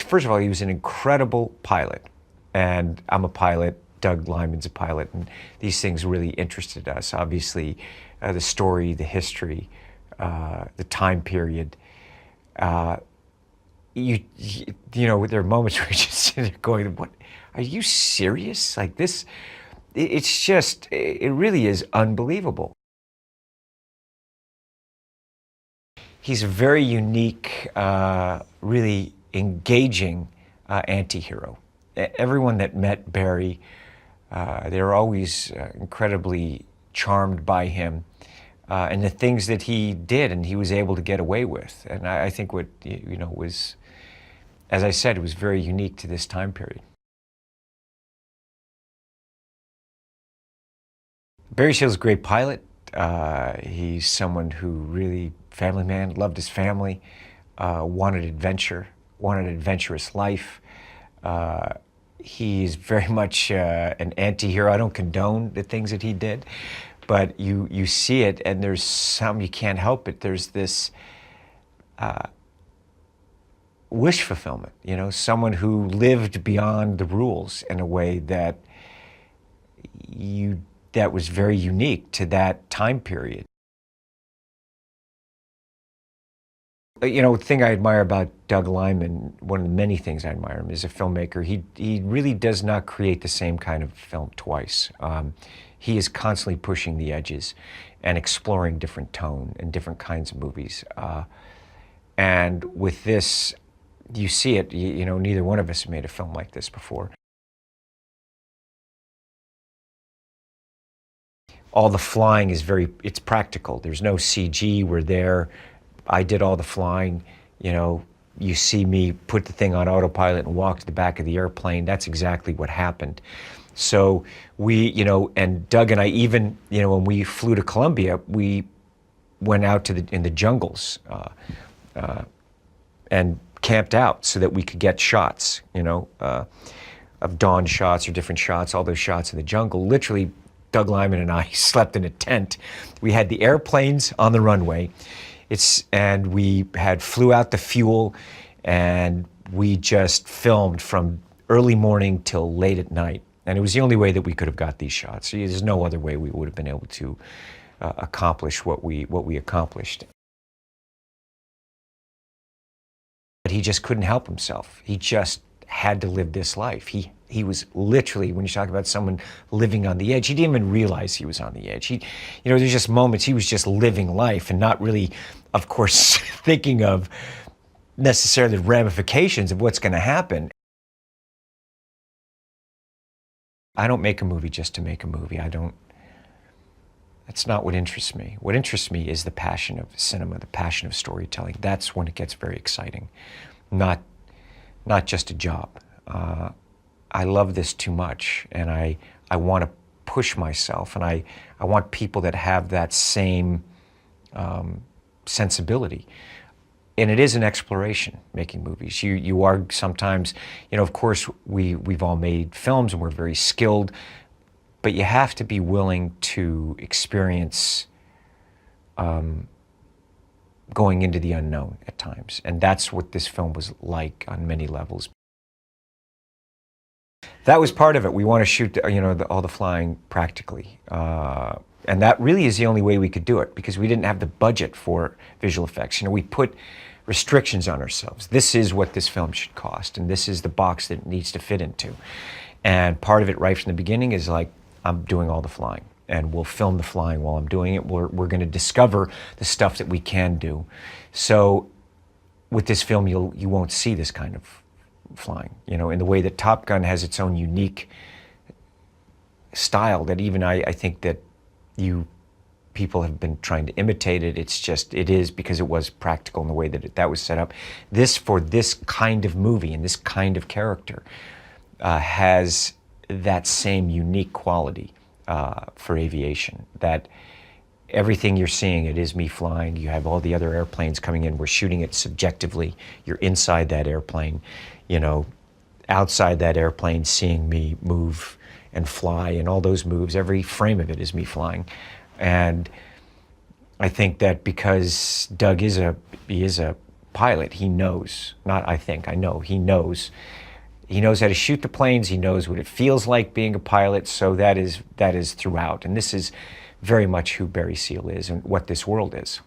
first of all, he was an incredible pilot. And I'm a pilot, Doug Liman's a pilot, and these things really interested us. Obviously, the story, the history, the time period. You know, there are moments where you just sit there going, "What? Are you serious? Like this?" It's just, it really is unbelievable. He's a very unique, really engaging anti-hero. Everyone that met Barry, they were always incredibly charmed by him and the things that he did and he was able to get away with. And I think what, you know, was, as I said, it was very unique to this time period. Barry Shield's a great pilot. He's someone who really, family man, loved his family, wanted adventure, wanted an adventurous life. He's very much an anti-hero. I don't condone the things that he did, but you see it, and there's some, you can't help it. There's this wish fulfillment, you know, someone who lived beyond the rules in a way that that was very unique to that time period. You know, the thing I admire about Doug Liman, one of the many things I admire him, is a filmmaker. He really does not create the same kind of film twice. He is constantly pushing the edges and exploring different tone and different kinds of movies. And with this, you see it, you know, neither one of us have made a film like this before. All the flying is it's practical. There's no CG, we're there. I did all the flying, you know, you see me put the thing on autopilot and walk to the back of the airplane. That's exactly what happened. So we, you know, and Doug and I even, you know, when we flew to Colombia, we went out in the jungles and camped out so that we could get shots, you know, of dawn shots or different shots, all those shots in the jungle. Literally, Doug Liman and I slept in a tent. We had the airplanes on the runway. And we flew out the fuel, and we just filmed from early morning till late at night. And it was the only way that we could have got these shots. There's no other way we would have been able to accomplish what we accomplished. But he just couldn't help himself. He just had to live this life. He was literally, when you talk about someone living on the edge, he didn't even realize he was on the edge. You know, there's just moments he was just living life and not really, of course, thinking of necessarily the ramifications of what's going to happen. I don't make a movie just to make a movie. That's not what interests me. What interests me is the passion of cinema, the passion of storytelling. That's when it gets very exciting, not just a job. I love this too much, and I want to push myself, and I want people that have that same sensibility. And it is an exploration, making movies. You are sometimes, you know, of course, we've all made films and we're very skilled, but you have to be willing to experience going into the unknown at times. And that's what this film was like on many levels. That was part of it. We want to shoot, you know, all the flying practically. And that really is the only way we could do it, because we didn't have the budget for visual effects. You know, we put restrictions on ourselves. This is what this film should cost, and this is the box that it needs to fit into. And part of it right from the beginning is like, I'm doing all the flying, and we'll film the flying while I'm doing it. We're going to discover the stuff that we can do. So with this film, you won't see this kind of flying, you know, in the way that Top Gun has its own unique style that even I think that people have been trying to imitate it. It's just, it is because it was practical in the way that that was set up. For this kind of movie and this kind of character has that same unique quality for aviation, that everything you're seeing, it is me flying. You have all the other airplanes coming in. We're shooting it subjectively. You're inside that airplane, you know, outside that airplane, seeing me move and fly, and all those moves, every frame of it is me flying. And I think that because Doug is a pilot, he knows, not I think, I know, he knows. He knows how to shoot the planes, he knows what it feels like being a pilot, so that is throughout. And this is very much who Barry Seal is and what this world is.